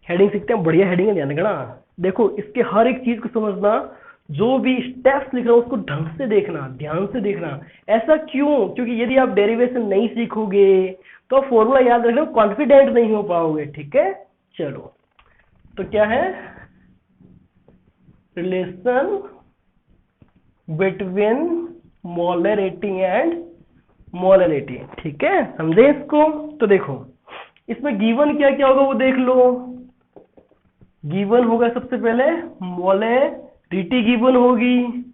Heading सीखते हैं, बढ़िया हेडिंग है, ध्यान रखना। देखो इसके हर एक चीज को समझना, जो भी स्टेप्स लिख रहा हूं उसको ढंग से देखना, ध्यान से देखना। ऐसा क्यों? क्योंकि यदि आप डेरिवेशन नहीं सीखोगे तो फॉर्मूला याद रखना कॉन्फिडेंट नहीं हो पाओगे, ठीक है। चलो तो क्या है, relation between molarity and molarity, ठीक है, समझे इसको। तो देखो इसमें गिवन क्या क्या होगा वो देख लो। गिवन होगा सबसे पहले मोलरिटी गिवन होगी,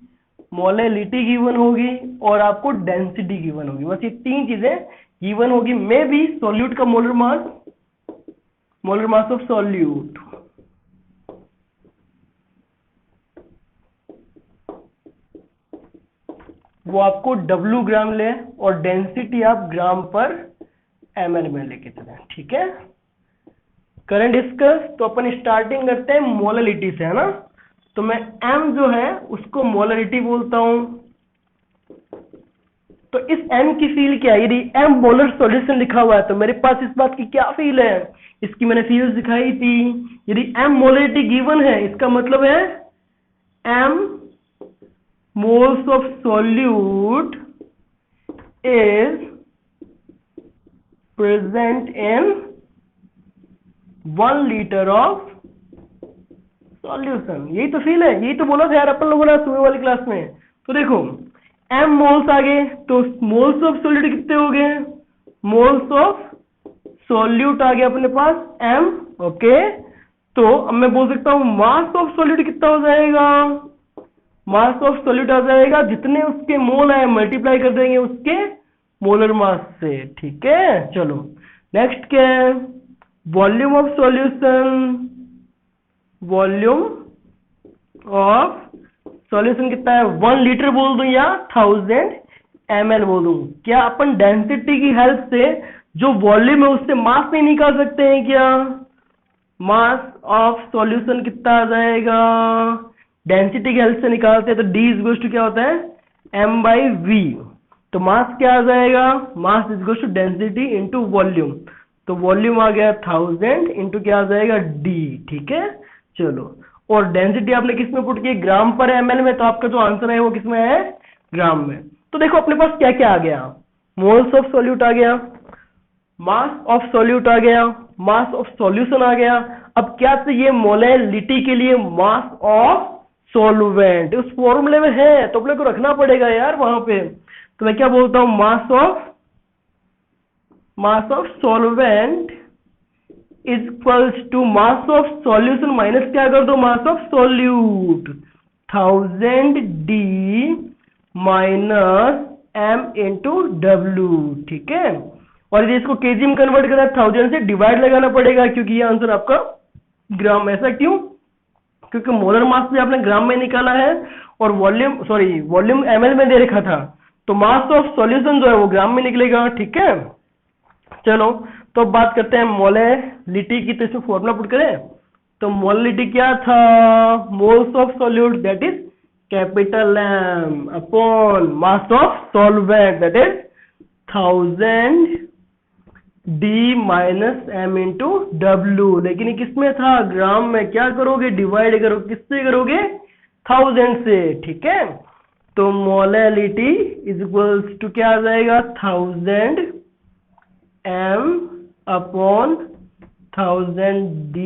मोलरिटी गिवन होगी, और आपको डेंसिटी गिवन होगी। बस ये तीन चीजें गिवन होगी। मे बी सॉल्यूट का मोलर मास ऑफ सॉल्यूट, वो आपको W ग्राम ले और डेंसिटी आप ग्राम पर ml में लेके चले, ठीक है। करंट डिस्कस, तो अपन स्टार्टिंग करते हैं मोलरिटी से, है ना। तो मैं M जो है उसको मोलरिटी बोलता हूं। तो इस M की फील क्या है? यदि M मोलर सॉल्यूशन लिखा हुआ है तो मेरे पास इस बात की क्या फील है? इसकी मैंने फील दिखाई थी। यदि M मोलरिटी गिवन है इसका मतलब है M moles of solute is present in 1 liter of solution। यही तो फील है, यही तो बोला था यार अपन लोगों ने सुबह वाली क्लास में। तो देखो m मोल्स आ गए तो मोल्स ऑफ सॉल्यूट कितने हो गए? मोल्स ऑफ सॉल्यूट आ गया अपने पास m, ओके। तो अब मैं बोल सकता हूं मास ऑफ सॉल्यूट कितना हो जाएगा? मास ऑफ सॉल्यूट आ जाएगा जितने उसके मोल है मल्टीप्लाई कर देंगे उसके मोलर मास से, ठीक है। चलो नेक्स्ट क्या है? Volume of solution. Volume of solution कितना है? 1 लीटर बोल दूं या 1000 ml बोल दूं? क्या अपन डेंसिटी की हेल्प से जो वॉल्यूम है उससे मास नहीं निकाल सकते हैं क्या? मास ऑफ सॉल्यूशन कितना आ जाएगा? डेंसिटी की हेल्प से निकालते हैं तो D इज टू क्या होता है? m/v। तो मास क्या आ जाएगा? Mass is to density into volume. तो वॉल्यूम आ गया 1000 इंटू क्या आ जाएगा? D, ठीक है। चलो, और डेंसिटी आपने किस में पुट की? ग्राम पर ml में। तो आपका जो आंसर है वो किस में है? ग्राम में। तो देखो अपने पास क्या क्या आ गया? मोल्स ऑफ सॉल्यूट आ गया, मास ऑफ सॉल्यूट आ गया, मास ऑफ सॉल्यूशन आ गया। अब क्या चाहिए? मोलरिटी के लिए मास ऑफ सॉल्वेंट। उस फॉर्मूले में है तो अपने को रखना पड़ेगा यार वहां पे। तो मैं क्या बोलता हूं? Mass of solvent is equals to mass of solution minus क्या कर दो? Mass of solute 1000 D minus m into W, ठीक है। और यदि इसको केजी में कन्वर्ट करना है 1000 से डिवाइड लगाना पड़ेगा क्योंकि ये आंसर आपका ग्राम। ऐसा क्यों? क्योंकि मोलर मास भी आपने ग्राम में निकाला है और वॉल्यूम ml में दे रखा था। तो मास ऑफ सॉल्यूशन जो है वो ग्राम में निकलेगा, ठीक है। चलो तो अब बात करते हैं मोलरिटी की। तो इसमें फॉर्मूला पुट करें तो मोलरिटी क्या था? Moles of solute that is capital M upon mass of solvent that is 1000 D minus M into W। लेकिन ये किसमें था? ग्राम में। क्या करोगे? डिवाइड करो, किससे करोगे? 1000 से, ठीक है। तो मोलरिटी इज इक्वल्स टू क्या आ जाएगा? 1000 M upon 1000 D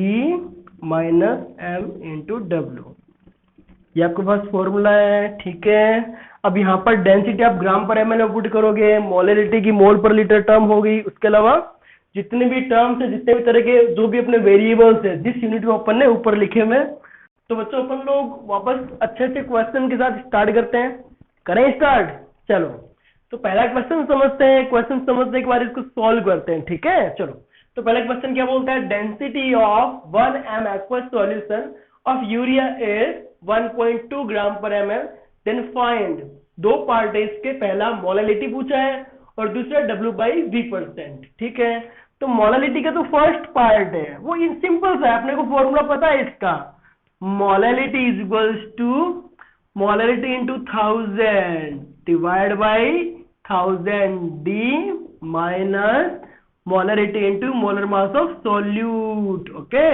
minus M into W। ये आपके पास फॉर्मूला है, ठीक है। अब यहाँ पर डेंसिटी आप ग्राम पर ml में पुट करोगे, मोलरिटी की मोल पर लीटर टर्म होगी। उसके अलावा जितने भी टर्म्स है, जितने भी तरह के जो भी अपने वेरिएबल्स है जिस यूनिट में अपन ने ऊपर लिखे हुए। तो बच्चों अपन लोग वापस अच्छे से क्वेश्चन के साथ स्टार्ट करते हैं। करें स्टार्ट? चलो तो पहला क्वेश्चन समझते हैं। क्वेश्चन समझने के बाद इसको सॉल्व करते हैं, ठीक है। चलो तो पहला क्वेश्चन क्या बोलता है? Density of 1 m aqueous solution of urea is 1.2 ग्राम पर ml। देन फाइंड, दो पार्ट है इसके, पहला मोलरिटी पूछा है और दूसरा W/V%, ठीक है। तो मोलरिटी का तो फर्स्ट पार्ट है वो सिंपल सा है, अपने को फॉर्मूला पता है इसका। Molarity is equals to molarity into 1000 divide by 1000 D minus molarity into molar mass of solute, okay.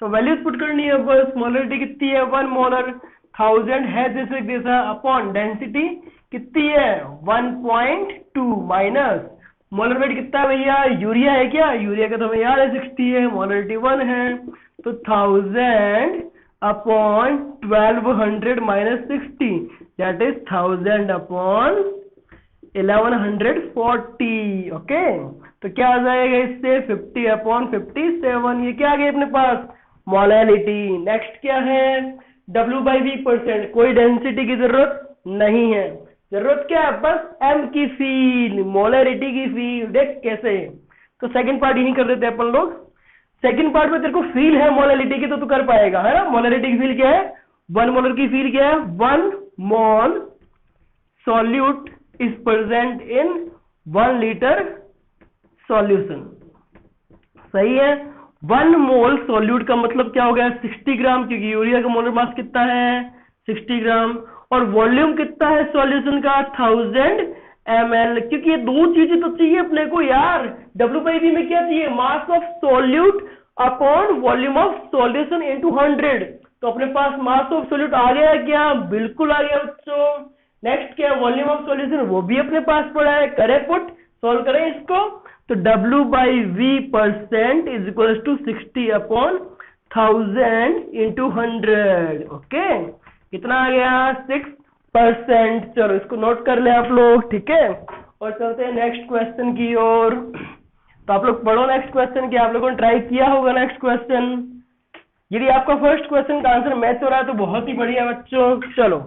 तो वैल्यूज पुट करनी है बस। मोलरिटी कितनी है 1 मोलर, 1000 है जैसे जैसा अपॉन डेंसिटी कितनी है 1.2 माइनस मोलर वेट कितना है भैया, यूरिया है क्या, यूरिया का तो हमें याद है 60 है, मोलरिटी 1 है, तो 1000 upon 1200 minus 60 that is 1000 upon 1140। Okay, तो क्या आ जाएगा इससे 50 अपॉन 57। ये क्या आ गया अपने पास मोलैलिटी। नेक्स्ट क्या है W/V%। कोई डेंसिटी की जरूरत नहीं है, जरूरत क्या है बस m की फील, मोलैरिटी की फील। देख कैसे, तो सेकंड पार्ट यही कर देते हैं अपन लोग। सेकंड पार्ट में तेरे को फील है मोलैरिटी की तो तू कर पाएगा, है ना। मोलैरिटी की फील क्या है, 1 मोलर की फील क्या है, 1 मोल solute is present in 1 litre solution. सही है, 1 मोल सॉल्यूट का मतलब क्या हो गया 60 ग्राम, क्योंकि यूरिया का मोलर मास कितना है 60 ग्राम, और वॉल्यूम कितना है सॉल्यूशन का 1000 ml। क्योंकि ये दो चीजें तो चाहिए अपने को यार, W/V में क्या चाहिए, मास of solute upon volume of solution into 100। तो अपने पास मास ऑफ सॉल्यूट आ गया क्या, बिल्कुल आ गया बच्चों। नेक्स्ट क्या है वॉल्यूम ऑफ सॉल्यूशन, वो भी अपने पास पड़ा है, करें पुट, सॉल्व करें इसको। तो W/V% is equal to 60 upon 1000 into 100। Okay, कितना आ गया 6%। चलो इसको नोट कर ले आप लोग, ठीक है। और चलते हैं नेक्स्ट क्वेश्चन की ओर। तो आप लोग पढ़ो नेक्स्ट क्वेश्चन की, आप लोगों ने ट्राई किया होगा नेक्स्ट क्वेश्चन। यदि आपका फर्स्ट क्वेश्चन का आंसर मैच हो रहा है तो बहुत ही बढ़िया बच्चों। चलो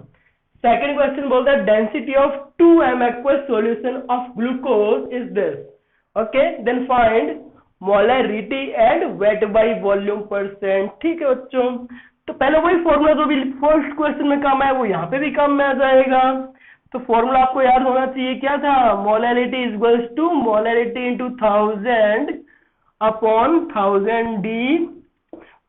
सेकंड क्वेश्चन बोलता है density of 2m aqueous solution of glucose is this। Okay, then find molarity and weight by volume %। ठीक है बच्चों, तो पहले वही फॉर्मूला जो भी फर्स्ट क्वेश्चन में काम है वो यहाँ पे भी काम में आ जाएगा। तो फॉर्मूला आपको याद होना चाहिए, क्या था, molarity is equals to molarity into 1000 upon 1000d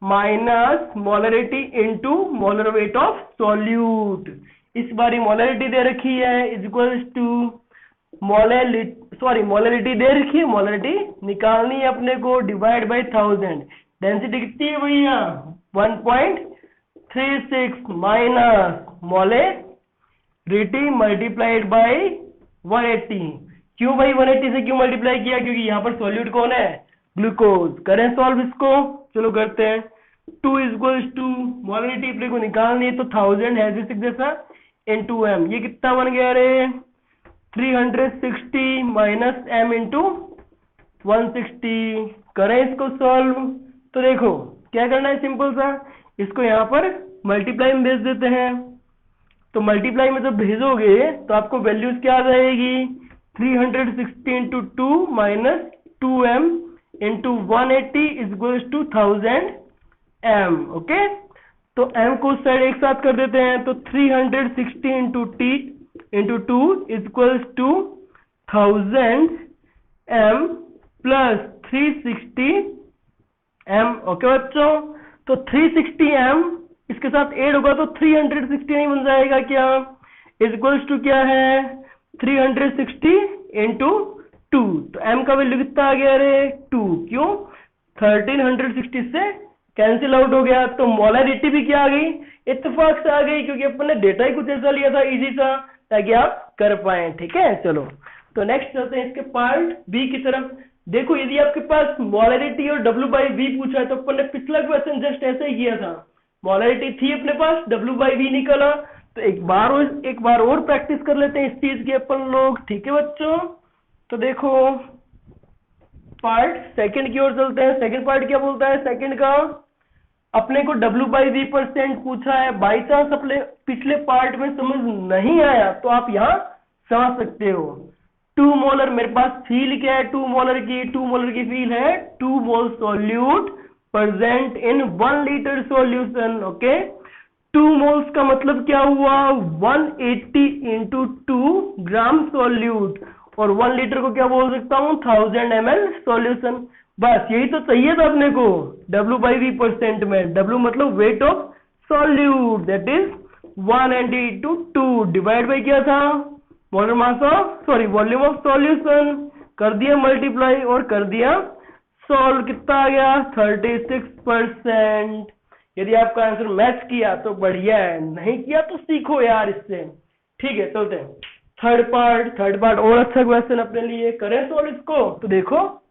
minus molarity into molar weight of solute. इस बार मोलैरिटी दे रखी है इज इक्वल्स टू मोलैरिटी दे रखी है, मोलैरिटी निकालनी है अपने को, डिवाइड बाय 1000। डेंसिटी कितनी है भैया 1.36 माइनस मोलैरिटी मल्टीप्लाइड बाय 180। क्यों भाई 180 से क्यों मल्टीप्लाई किया, क्योंकि यहाँ पर सॉल्यूट कौन है, ग्लूकोज। करें सॉल्व इसको, चलो करते हैं। 2 इज इक्वल्स टू मोलैरिटी अपने को निकालनी है तो 1000 है जैसा इंटू m। ये कितना बन गया रे 360 माइनस m इंटू 160। करें इसको सॉल्व, तो देखो क्या करना है, सिंपल सा, इसको यहाँ पर मल्टीप्लाई में भेज देते हैं। तो मल्टीप्लाई में जब भेजोगे तो आपको वैल्यूज क्या आ जाएगी 360 into 2 minus 2m into 180 is equals to 1000 m। Okay, तो m को साइड एक साथ कर देते हैं, तो 360 into t into 2 is equals to 1000 m plus 360 m। Okay बच्चों, तो 360 m इसके साथ ऐड होगा तो 360 नहीं बन जाएगा क्या, इज इक्वल्स टू क्या है 360 इंटू 2। तो m का वैल्यू कितना आ गया रे 2। क्यों, 1360 से कैंसिल आउट हो गया। तो मोलैरिटी भी क्या आ गई, इत्तेफाक से आ गई, क्योंकि अपन ने डेटा ही कुछ ऐसा लिया था इजी सा ताकि आप कर पाए। ठीक है, चलो तो नेक्स्ट चलते हैं इसके पार्ट बी की तरफ। देखो यदि आपके पास मोलैरिटी और W/V पूछा है तो अपन ने पिछला क्वेश्चन जस्ट ऐसे ही किया था, मोलैरिटी थी अपने पास, W/V निकला। तो एक बार और प्रैक्टिस कर लेते हैं इस चीज की अपन लोग। ठीक है बच्चों, तो देखो पार्ट सेकंड की ओर चलते हैं। सेकंड पार्ट क्या बोलता है, सेकंड का अपने को W/V% पूछा है। बाई चांस अपने पिछले पार्ट में समझ नहीं आया तो आप यहाँ समझ सकते हो। 2 मोलर मेरे पास फील क्या है, 2 मोलर की फील है 2 मोल solute present in 1 litre solution. Okay, 2 moles का मतलब क्या हुआ 180 इंटू 2 ग्राम सॉल्यूट, और 1 लीटर को क्या बोल सकता हूँ 1000 ml सॉल्यूशन। बस यही तो चाहिए था अपने को W/V% में। W मतलब wait of solute, that is 180 into 2 divide by क्या था molar mass of volume of solution. कर दिया मल्टीप्लाई और कर दिया सॉल्व कितना आ गया 36%। यदि आपका आंसर मैच किया तो बढ़िया है, नहीं किया तो सीखो यार इससे। ठीक है, चलते हैं थर्ड पार्ट और अच्छा क्वेश्चन अपने लिए करें सॉल्व इसको। तो देखो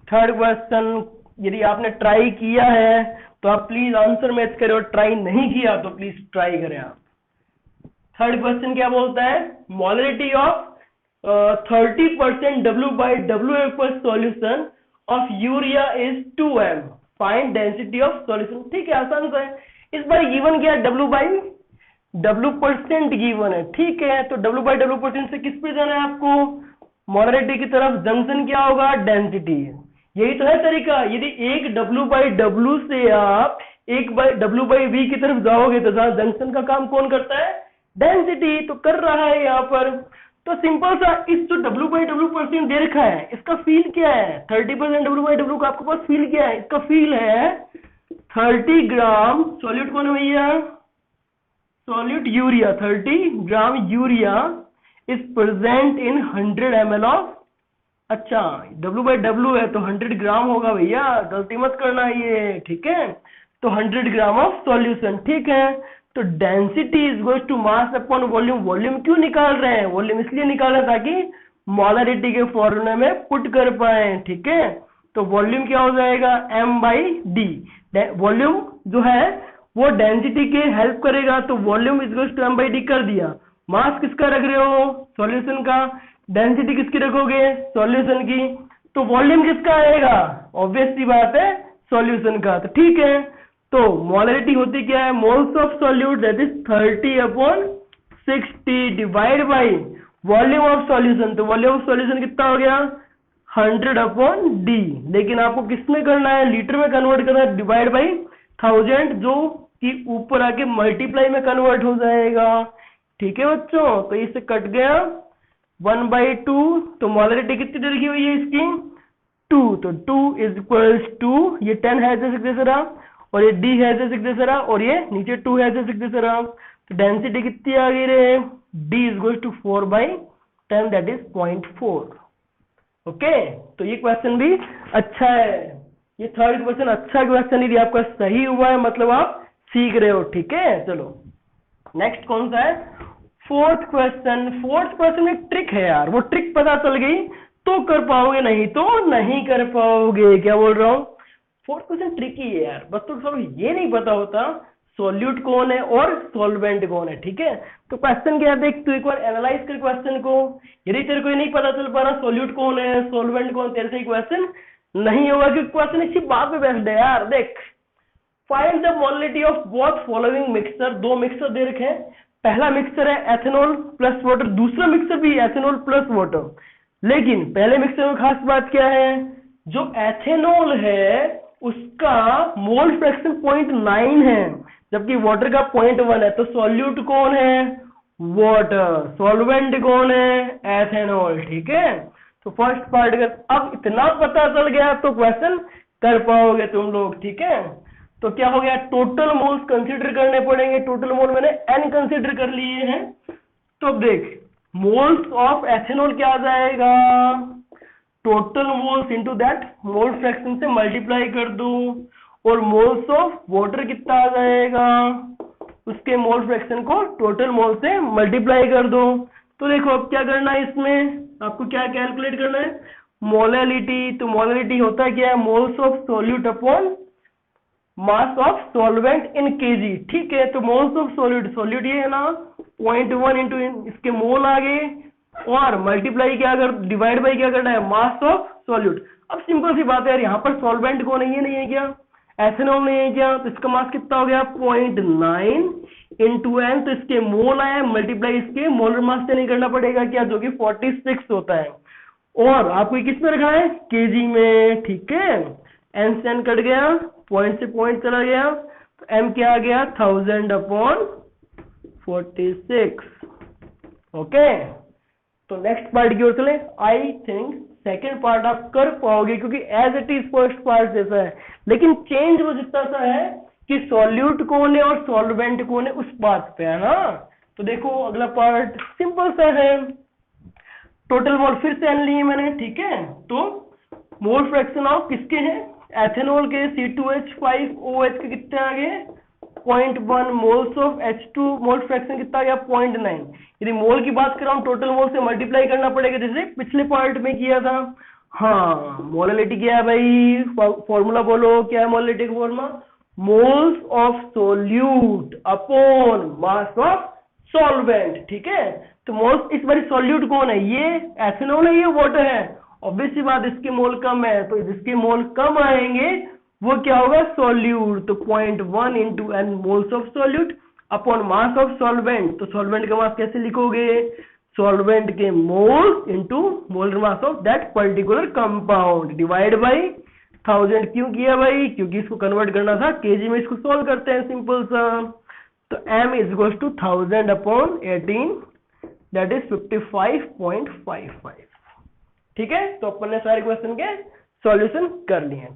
थर्ड क्वेश्चन यदि आपने ट्राई किया है तो आप प्लीज आंसर मैच करें, और ट्राई नहीं किया तो प्लीज ट्राई करें आप। थर्ड क्वेश्चन क्या बोलता है, molarity of 30% W/W solution of urea is 2m, find density of solution. ठीक है, आसान सा है। इस बार गिवन क्या है, W/W% गिवन है। ठीक है, तो W/W% से किस पे जाना है आपको, मोलरिटी की तरफ। जंक्शन क्या होगा, डेंसिटी। यही तो है तरीका। यदि एक W/W से आप एक W/V की तरफ जाओगे तो जंक्शन का काम कौन करता है, डेंसिटी। तो कर रहा है यहाँ पर। तो सिंपल सा, इस जो W/W% दे रखा है इसका फील क्या है, 30% W/W का आपके पास फील क्या है, इसका फील है 30 ग्राम सॉल्यूट कौन है भैया, solute urea. 30 gram urea is present in 100 ml of, अच्छा W/W है तो 100 ग्राम होगा भैया, गलती मत करना ये। ठीक है, तो 100 ग्राम ऑफ सॉल्यूशन। ठीक है, तो density is equal to mass upon volume. Volume क्यों निकाल रहे हैं, वॉल्यूम इसलिए निकाल रहे हैं ताकि मोलरिटी के फॉर्मूले में पुट कर पाए। ठीक है, तो वॉल्यूम क्या हो जाएगा, m/d। वॉल्यूम जो है वो डेंसिटी के हेल्प करेगा, तो volume is equal to m/d कर दिया। मास किसका रख रहे हो, सॉल्यूशन का। डेंसिटी किसकी रखोगे, सॉल्यूशन की। तो वॉल्यूम किसका आएगा, ऑब्वियस सी बात है सॉल्यूशन का। तो ठीक है, तो मोलरिटी होती क्या है, moles of solute that is 30/60 divide by volume of solution. तो वॉल्यूम ऑफ सॉल्यूशन कितना हो गया, 100/d। लेकिन आपको किस में करना है, लीटर में कन्वर्ट करना है, डिवाइड बाई 1000, जो कि ऊपर आके मल्टीप्लाई में कन्वर्ट हो जाएगा। ठीक है बच्चों, तो इससे कट गया 1/2। तो मोलरिटी कितनी दे रखी हुई है इसकी, 2। तो 2 इज इक्वल्स टू, ये 10 है जैसे सिग्नेचर, और ये d है जैसे सिग्नेचर, और ये नीचे 2 है जैसे सिग्नेचर। तो डेंसिटी कितनी आ गई रे, d is equal to 4/10 that is 0.4। Okay, तो ये क्वेश्चन भी अच्छा है। ये थर्ड क्वेश्चन अच्छा क्वेश्चन, यदि आपका सही हुआ है मतलब आप सीख रहे हो। ठीक है, चलो नेक्स्ट कौन सा है, फोर्थ क्वेश्चन में ट्रिक है यार, वो ट्रिक पता चल गई तो कर पाओगे, नहीं तो नहीं कर पाओगे। क्या बोल रहा हूँ, फोर्थ क्वेश्चन ट्रिकी है यार, बस तो सब ये नहीं पता होता सॉल्यूट कौन है और सॉल्वेंट कौन है। ठीक है, तो क्वेश्चन क्या है, देख तू एक बार एनालाइज कर क्वेश्चन को। यदि तेरे को नहीं पता चल पा रहा सॉल्यूट कौन है सॉल्वेंट कौन, तेरे से क्वेश्चन नहीं होगा, क्योंकि क्वेश्चन इसी बात पे बेस्ड है यार। देख, find the molarity of both following mixture. दो मिक्सचर दे रखे हैं, पहला मिक्सचर है एथेनॉल प्लस वाटर, दूसरा मिक्सचर भी एथेनॉल प्लस वाटर। लेकिन पहले मिक्सचर में खास बात क्या है, जो एथेनॉल है उसका मोल फ्रैक्शन 0.9 है, जबकि वाटर का 0.1 है। तो सॉल्यूट कौन है, वाटर। सॉल्वेंट कौन है, एथेनॉल। ठीक है, तो फर्स्ट पार्ट अगर अब इतना पता चल गया तो क्वेश्चन कर पाओगे तुम लोग। ठीक है, तो क्या हो गया, टोटल मोल्स कंसीडर करने पड़ेंगे। टोटल मोल मैंने n कंसीडर कर लिए हैं। तो अब देख, मोल्स ऑफ एथेनॉल क्या आ जाएगा, total moles into that mole fraction से मल्टीप्लाई कर दो, और मोल्स ऑफ वाटर कितना आ जाएगा, उसके मोल फ्रैक्शन को टोटल मोल से मल्टीप्लाई कर दो। तो देखो अब क्या करना है, इसमें आपको क्या कैलकुलेट करना है, मोलैलिटी। तो मोलैलिटी होता है क्या है, moles of solute upon mass of solvent in KG. ठीक है, तो मोल्स ऑफ सॉल्यूट ये है ना 0.1 इंटू इसके मोल आ गए, और मल्टीप्लाई क्या कर, डिवाइड बाई क्या करना है, मास ऑफ सॉल्यूट। अब सिंपल सी बात है यार, यहाँ पर सॉल्वेंट कौन है, ये नहीं है क्या, एथेनॉल नहीं है क्या, तो इसका मास कितना हो गया 0.9 इंटू एन। तो इसके मोल आए, मल्टीप्लाई इसके मोलर मास से नहीं करना पड़ेगा क्या, जो कि 46 होता है, और आपको किस में रखना है, केजी में। ठीक है, एन से एन कट गया, पॉइंट से पॉइंट चला गया, तो एम क्या आ गया 1000/46। ओके, तो नेक्स्ट पार्ट की ओर चले। आई थिंक सेकेंड पार्ट आप कर पाओगे, क्योंकि as it is first part जैसा है, लेकिन चेंज वो जितना सा है कि सॉल्यूट कौन है और सॉल्वेंट कौन है उस बात पे है ना। तो देखो अगला पार्ट सिंपल सा है, टोटल मोल फिर से n लिए मैंने, ठीक है। तो मोल फ्रैक्शन ऑफ किसके हैं, एथेनॉल के, C2H5OH के कितने आ गए 0.1, moles of H2 mole fraction कितना आ गया 0.9। यदि मोल की बात कर रहा हूँ टोटल मोल से मल्टीप्लाई करना पड़ेगा जैसे पिछले पार्ट में किया था। हाँ, मोलैलिटी क्या है भाई, फॉर्मूला बोलो, क्या है मोलैलिटी का formula, moles of solute upon mass of solvent, ठीक है। तो मोल्स, इस बार सॉल्यूट कौन है, ये एथेनॉल है, ये वाटर है, ऑब्वियसली बात इसके मोल कम है, तो जिसके मोल कम आएंगे वो क्या होगा सॉल्यूट। तो 0.1 into n moles of solute upon mass of solvent. तो सॉल्वेंट का मास कैसे लिखोगे, सॉल्वेंट के moles into molar mass of that particular compound divide by 1000। क्यों किया भाई, क्योंकि इसको कन्वर्ट करना था केजी में, इसको सॉल्व करते हैं सिंपल सा। तो m is equal to 1000 upon 18, that is 55.55, ठीक है। तो अपन ने सारे क्वेश्चन के सॉल्यूशन कर लिए हैं।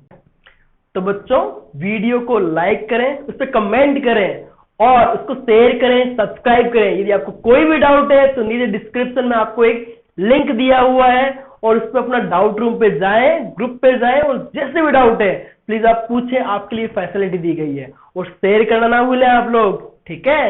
तो बच्चों वीडियो को लाइक करें, उस पर कमेंट करें और उसको शेयर करें, सब्सक्राइब करें। यदि आपको कोई भी डाउट है तो नीचे डिस्क्रिप्शन में आपको एक लिंक दिया हुआ है और उस पर अपना डाउट रूम पे जाएं, ग्रुप पे जाएं और जैसे भी डाउट है प्लीज आप पूछें, आपके लिए फैसिलिटी दी गई है। और शेयर करना ना भूलें आप लोग, ठीक है।